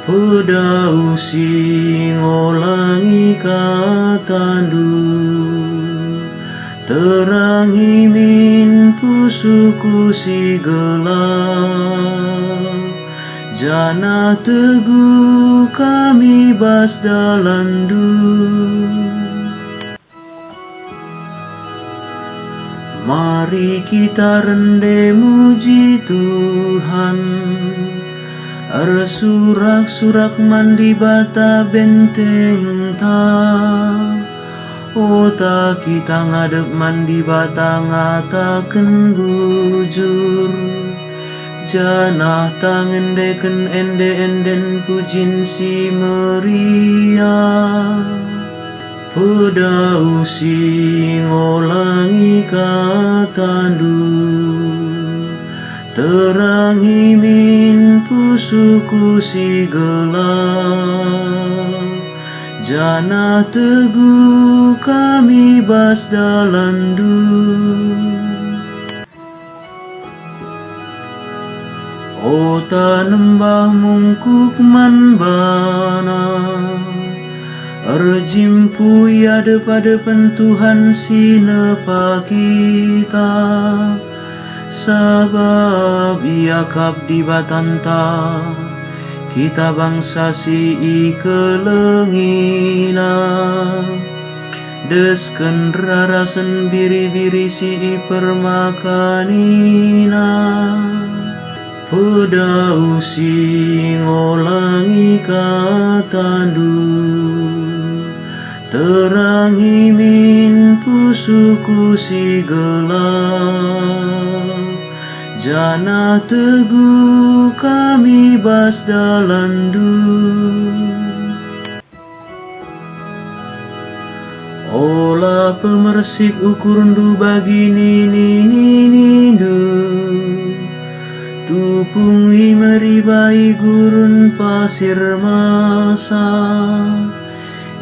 Pedausi ngolangi katandu, terangi min pusuku si gelap. Jana teguh kami bas dalandu. Mari kita rende muji Tuhan, surak-surak mandi bata benteng ta. Ota kita ngadep mandi bata ngataken bujur. Janah tangendeken ende-enden pujin si meriah. Pedausi ngolangi katandu, terangi min pusuku si gelap. Jana teguh kami bas dalandu. Ota nembah mungkuk man bana, Erjimpu ya depan Tuhan sinepa kita. Sabab ia kap di batanta, kita bangsa si ikelengina. Desken rarasen biri-biri si permakanina. Pedausi ngolangi katandu, terangi min pusuku si gelap. Jana teguh kami bas dalandu. Ola pemersik ukurundu bagi nindu, tupungi meribai gurun pasir masa.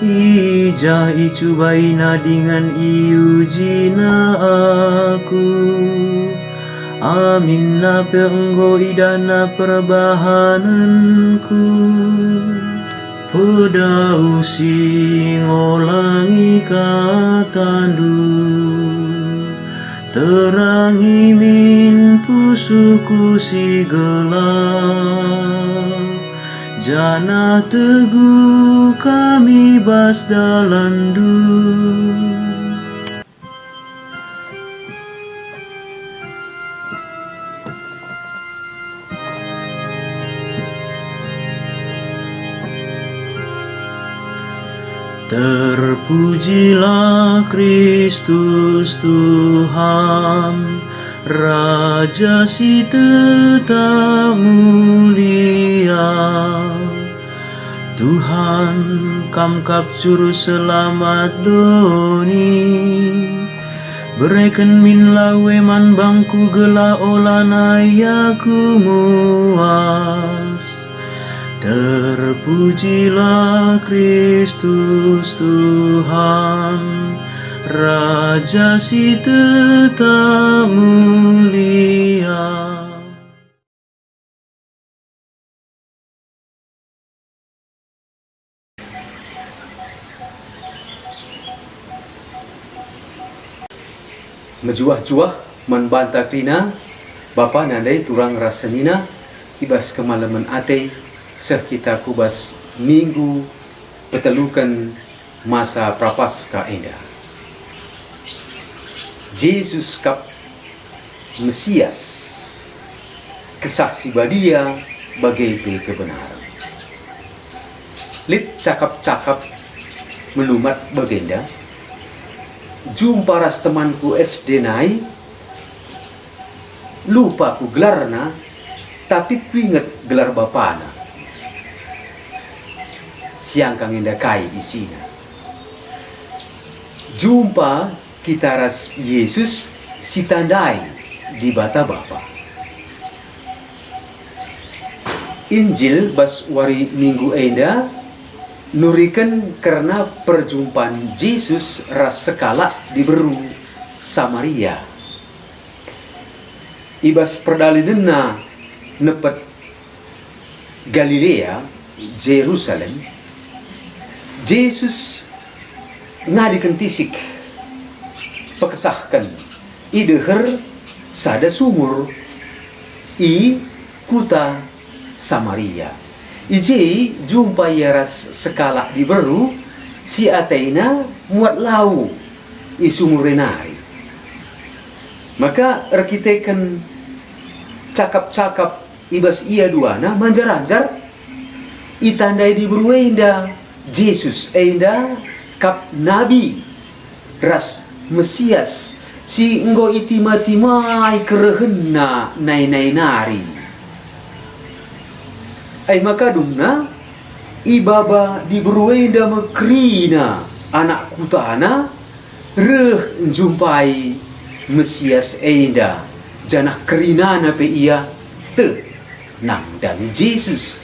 Ija icubaina dengan iujina aku. Amin na penggo idana perbahananku. Pedausi ngolangi katandu, terangi min pusuku si gelap. Jana teguh kami bas dalandu. Terpujilah Kristus Tuhan, Raja si tetap mulia. Tuhan kamkap juru selamat doni, bereken min lawe man bangku gela olana yaku muas. Terpujilah Kristus Tuhan, Raja si tetap mulia. Mejuah-juah membantah krina, Bapa nandai turang rasenina, ibas kemalaman ate, kita kubas minggu petelukan masa prapaskah enda. Yesus kap Mesias, kesaksi badia bagai kebenaran. Lit cakap-cakap melumat bagenda, jumpa ras temanku SD nai, lupa ku gelarna, tapi ku inget gelar bapana. Siang kang indah kai isina. Jumpa kita ras Yesus si tandai di bata Bapa. Injil bas wari minggu enda nurikan karena perjumpaan Yesus ras sekala di beru Samaria. Ibas perdalinena nepet Galilea Jerusalem, Yesus ngadikan tisik pekesahkan ideher sada sumur i kuta Samaria. Ije jumpa yaras sekala di beru si Athena muat lau i sumur renari. Maka rekitekan cakap-cakap ibas ia duana manjar-anjar itandai di beru enda Yesus enda kap nabi ras Mesias si enggo itima-timai kerehenna nai-nai nari. Ai maka dumna ibaba di beruenda mekrina anak kutana reh jumpai Mesias enda janah kerinana pe ia te nang dan Yesus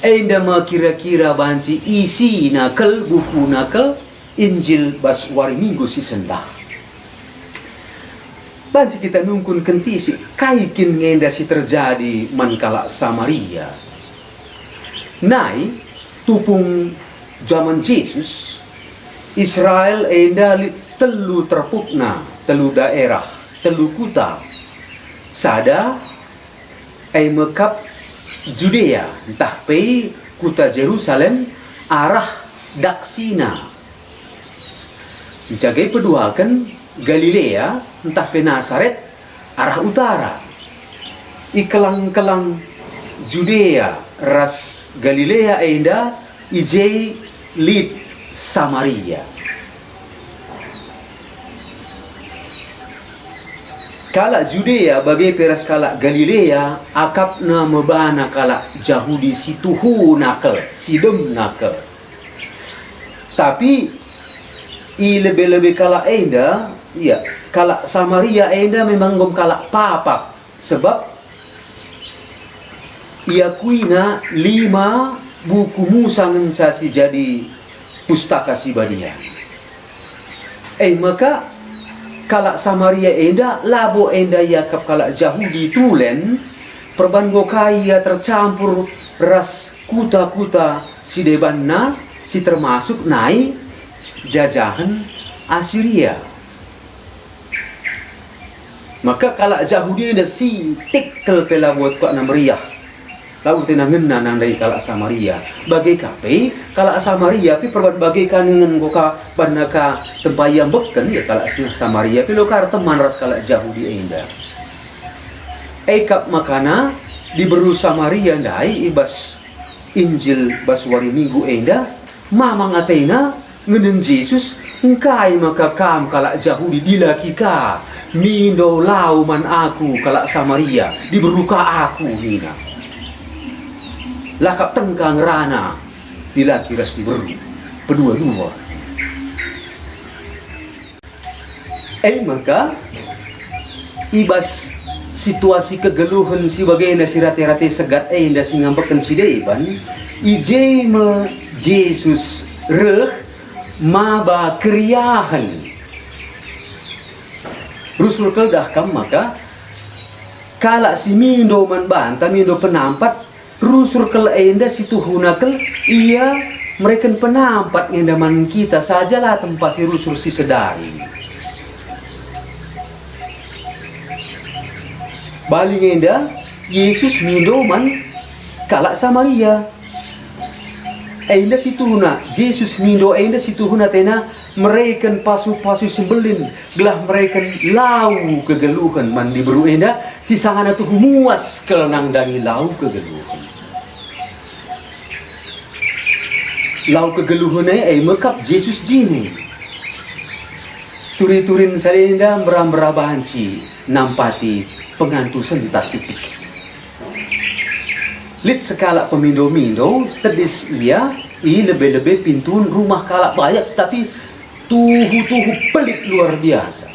enda ma kira-kira banci isi nakal buku nakal Injil bas wari minggu si sendah. Banci kita nungkun kentisi kaikin ngenda si terjadi mankala Samaria. Nai tupung zaman Yesus Israel enda telu terpukna, telu daerah, telu kuta. Sada ai mekap Judea, entah pe kuta Jerusalem arah Daksina. Jagai peduakan Galilea, entah pe Nazaret arah utara. Ikelang-kelang Judea ras Galilea enda ije lid Samaria. Kala Judea bagai peras kala Galilea akap na mebana kala Jahudi situhu nakel sidem nakel. Tapi i lebih-lebih kala enda iya kala Samaria enda memang gom kala papak sebab ia kuina 5 buku Musa ngensasi jadi pustaka si badia. Maka kala Samaria enda labo enda yakap kala Jahudi tulen perbango kaya tercampur ras kuta-kuta si debanna si termasuk nai jajahan Asiria. Maka kala Jahudi enda si tikkel pela buat kok namriah lalu tenang ngena nang dari kala Samaria bagai kape kala Samaria pi perban bagai kangen goka bandaka tempayang beken ya kala Samaria pi lokar teman ras kala Jahudi enda kap makana di beru Samaria ndai ibas Injil bas wari minggu enda mamang Athena ngenen Yesus engkai maka kam kala Jahudi dilakika mindo lauman aku kala Samaria diberuka aku hina lakap tengkang rana dilaki ras di beru pedua-dua. Maka ibas situasi kegeluhan si bagaina si rate-rate segat inda si ngampakan si deban ije me Yesus reh maba kriahan rusul keldah kam maka kala si mindo man banta mindo penampat rusur kel enda situ hunakel ia mereka penampat ngendaman kita sajalah tempat si rusur si sedari balik enda Yesus mindoman kala Samaria enda situ huna Yesus mindo enda situ huna tena mereka pasu-pasu sembelin gelah mereka lau kegeluhan mandi beru enda si sangana tuh muas kelenang dangi lau kegeluhan lau kegeluhannya mekap Yesus jini turi-turin salenda meram-merabanci nampati pengantu sentas sitik lit sekala pemindo-mindo tedis ia lebih-lebih pintun rumah kalak banyak tapi tuhu-tuhu pelik luar biasa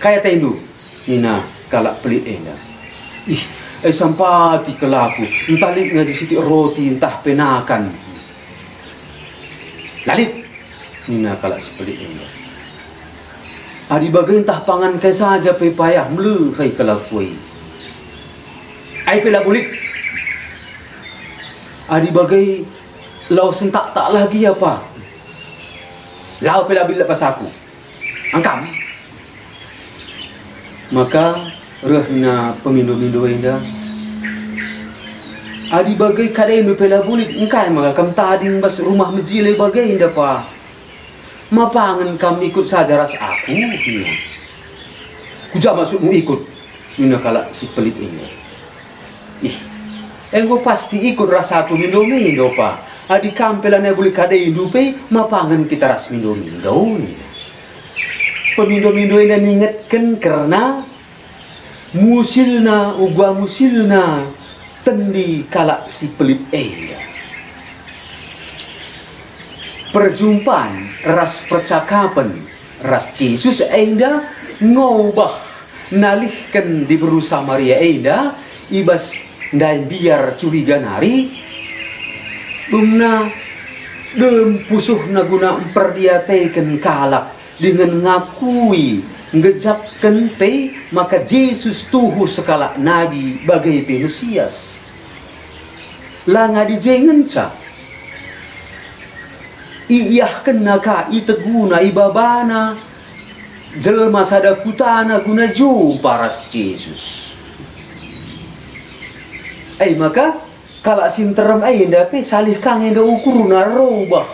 kayak tendu nina kalak pelik enda sampati kelaku entah lit ngaji siti roti entah penakan lalit nina kalak sepelik ini adi bagai entah pangan kai saja pe payah melu hai kelakui ai pela bulik Adi bagai lau sentak tak lagi apa? Lau pela bila pas aku. Angkam. Maka rehna pemindo-mindo indah. Adi bagai kadai pela bulit engkai maka kam tading bas rumah mejile bagai indah pa. Mapangan kam ikut saja ras aku. Kuja masukmu ikut. Mina kala si pelit ini. Engko pasti ikut rasa aku mindo-mindo pa. Adi kampelan boleh kadai indupe mapangan kita ras mindo-mindo. Pemindo-mindo ini ningetkan karena musilna ugwa musilna tendi kala si pelit enda. Perjumpaan ras percakapan ras Yesus enda ngubah nalihkan di berusaha Maria enda ibas dan biar curiga nari dumna dem pusuh na guna memperdiataikan kalak dengan ngakui ngejapkan pe maka Yesus tuhu sekala nabi bagai pe Mesias langa dijengen ca iyah kena ka iteguna ibabana jelma sadakutana guna jumpa ras Yesus. Maka kalau sinterem ndape salih kang enda ukuruna robah.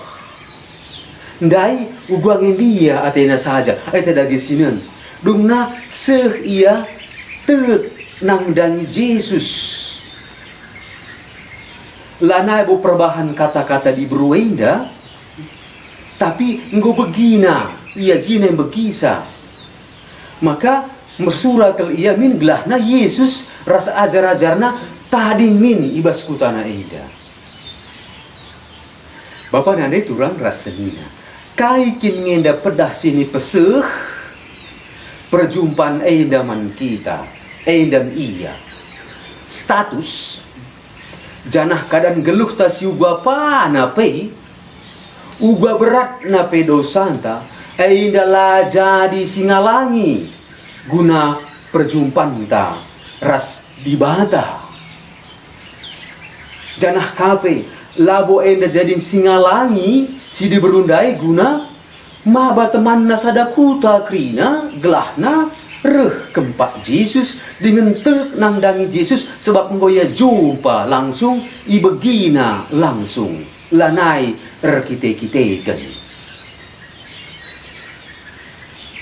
Ndai ugwang dia atena saja. Tadagi sinan. Dumna seh ia tet nang dangi Yesus. Lana bu perbahan kata-kata di beruenda. Tapi enggo begina ia jina yang begisa. Maka mersura kal ia min gelahna Yesus rasa ajar-ajarna tading min ibas kutana eda. Bapa nande turang rasanya. Kaikin ngenda pedah sini peseh perjumpaan edaman kita, edam iya. Status janah kadang geluh ta si ugwa pa na pe ugwa berat na pe dosanta edalah jadi singalangi guna perjumpaan ta ras dibata. Janah kape labo enda jadi singalangi si diberundai guna maba teman nasadakuta krina gelahna reh kempak Yesus dengan tek nang dangi Yesus sebab ngoya jumpa langsung ibegina langsung lanai rekite-kiteken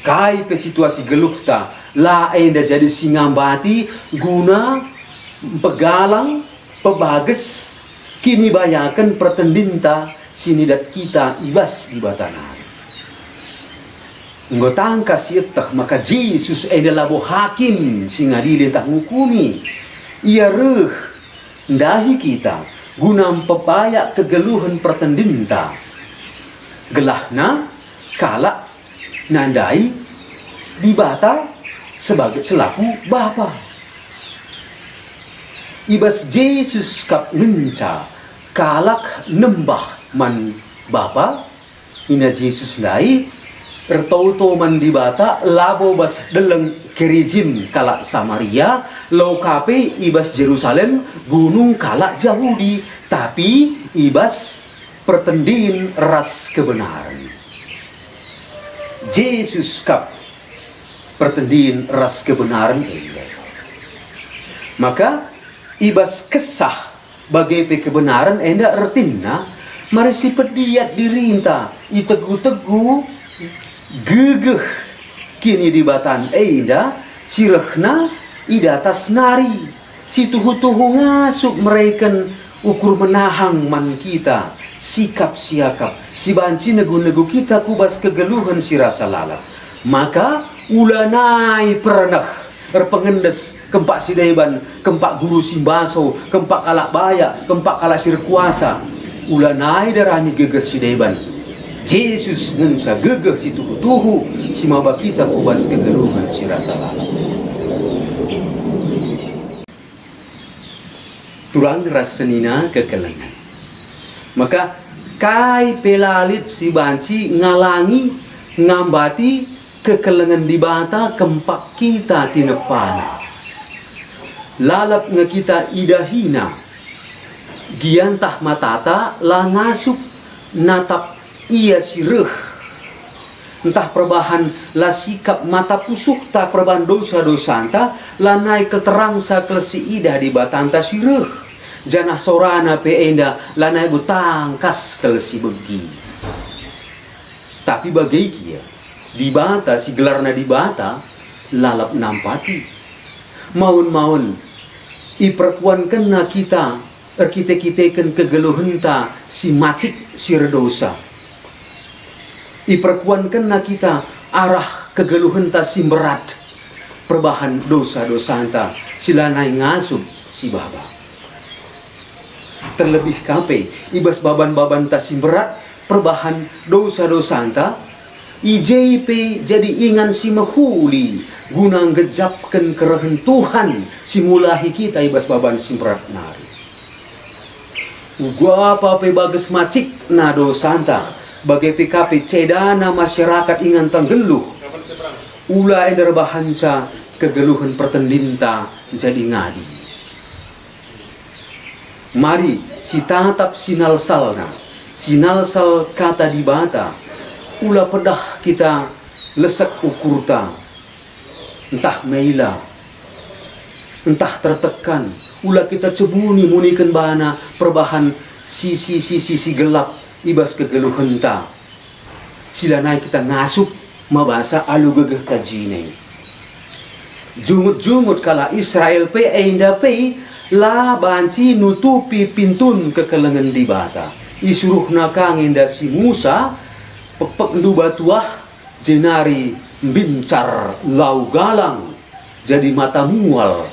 kai pe situasi geluh ta la enda jadi singambati guna pegalang pebages kini bayakan pertendinta sinidat kita ibas di batanan. Ngotangka sietah maka Yesus adalah bo hakim singadili tak hukumi. Ia reh ndahi kita guna pepayak kegeluhan pertendinta. Gelahna kalak nandai dibata sebagai selaku bapa. Ibas Yesus kap ngenca kalak nembah man bapa ina Yesus dai ertauto man dibata labo bas deleng kerijim kalak Samaria lau kape ibas Jerusalem gunung kalak Yahudi tapi ibas pertendin ras kebenaran. Yesus kap pertendin ras kebenaran ini. Maka ibas kesah bagai kebenaran enda ertina mari si pediat dirinta itegu-tegu gegeh kini di batan enda sirehna idatas nari si tuhu-tuhu ngasuk mereka ukur menahang man kita sikap siakap si banci negu-negu kita kubas kegeluhan si rasa lalap maka ulanai pernah pengendes kempak sidaiban kempak guru simbaso kempak kalak baya kempak kalak sir kuasa ulanai darani geges sidaiban Yesus ngensa geges si tuhu si maba kita kubas kegeluhan si rasa lalap turang rasenina kekelengan maka kai pelalit si banci ngalangi ngambati kekelengan di bata kempak kita tinepana lalap nga kita idahina giantah matata la ngasup natap ia sireh. Entah perbahan la sikap mata pusuk ta perbahan dosa-dosanta la naik keterang sa kelsi idah di batanta sireh. Janah sorana pe enda la naik butangkas kelsi begi. Tapi bagai kia di bata si gelarna di bata lalap nampati. Maun-maun i perkuan kena kita kita-kitakan kegeluhenta si macik si redosa. I perkuan kena kita arah kegeluhenta si berat perbahan dosa-dosanta silanai ngasup si baba. Terlebih kape ibas baban-baban ta si berat perbahan dosa-dosanta IJP jadi ingan si mahuli guna ngejapkan kerahan Tuhan si mulahi kita ibas baban si berat nari. Gua apa pe bagus macik na dosanta bagai PKP cedana masyarakat ingan tanggeluh ulah ender bahansa kegeluhan pertendinta jadi ngadi. Mari si tatap sinal sal kata di bata ulah pedah kita lesek ukurta entah meila entah tertekan ulah kita cebuni munikan bahana perbahan sisi gelap ibas kegeluhenta silanai kita ngasup mabasa alu gegeh kajine jungut kala Israel pe enda pe la banci nutupi pintun kekelengan di bata isuruh nakang enda si Musa pepek ndu batuah jenari bincar lau galang jadi mata mual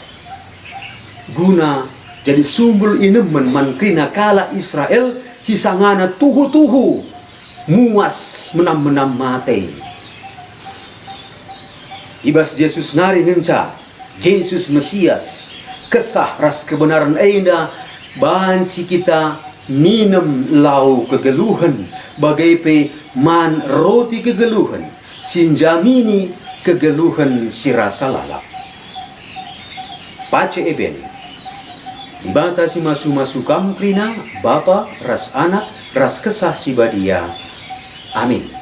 guna jadi sumbul inemen mankrina kala Israel sisangana tuhu muas menam mate ibas Yesus nari ngenca Yesus Mesias kesah ras kebenaran enda banci kita minum lau kegeluhan bagai pe man roti kegeluhan sinjamini kegeluhan sirasa lalap pace eben batasi masu kamprina bapa ras anak ras kesah si badia amin.